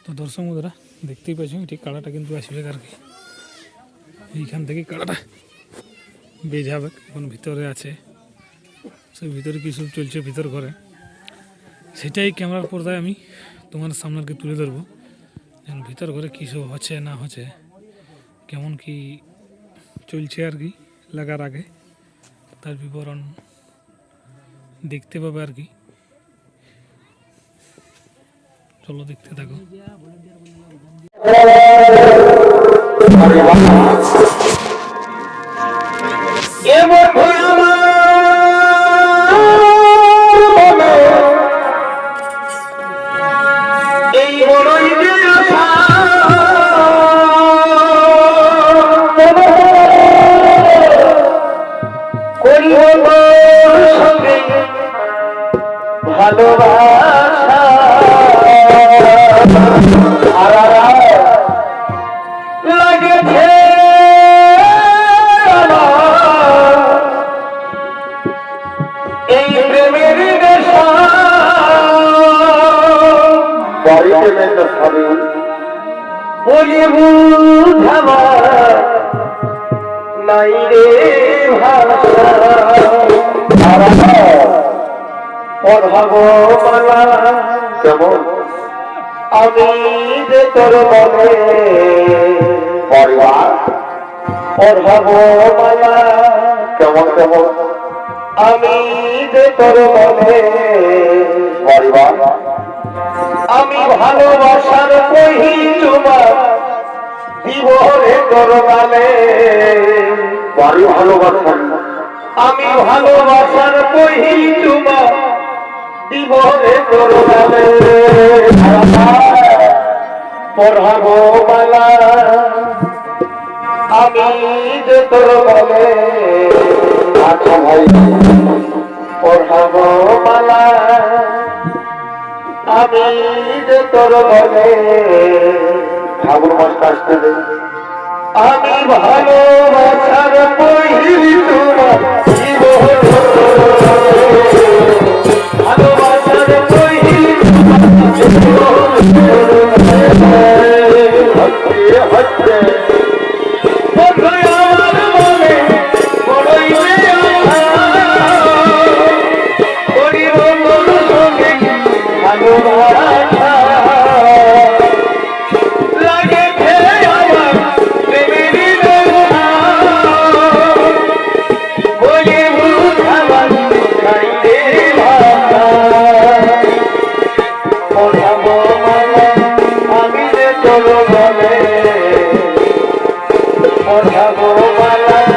তো দর্শক বন্ধুরা দেখতেই পাচ্ছ এটি কাড়াটা কিন্তু আসবে আর কি এইখান থেকে কাড়াটা বের হবে এখন ভিতরে আছে সেই ভিতরে কী সব চলছে ভিতর ঘরে সেটাই ক্যামেরার পর্দায় আমি তোমার সামনে আর কি তুলে ধরবো যেন ভিতর ঘরে কী সব হচ্ছে না হচ্ছে কেমন কি চলছে আর কি লাগার আগে তার বিবরণ দেখতে পাবে আর কি চলো দেখতে থাকো ভালোবাসা লাগেছে এই প্রেমের নেশা বাড়িতে মেয়েটা খাবে বলি বুঝাবা নাই রে ভাষা পড়াবো মালা কেমন আমি যে তোর মনে পরিবার পড়াবো মালা কেমন কেমন আমি যে তোর মনে পরিবার আমি ভালোবাসার কহি তোমার জীবনে তোর মানে বাড়ি ভালোবাসা আমি ভালোবাসার কহি তোমার জীবনে তোর নামে পড়াবো মালা আমি যে তোর বলে আচ্ছা ভাই পড়াবো মালা আমি যে তোর বলে ঠাকুর মাস কাজতে দে আমি ভালোবাসার কহি তোমার জীবনে ভালোবাসার কহি হচ্ছে হচ্ছে আমার মনে বড়ই করিব তোর সঙ্গে ভালোবাসা লাগে আমার প্রেমের নেশা বলে বুঝাবার নাই রে ভাষা পড়াবো মালা আমি যে তোর বলে পড়াবো মালা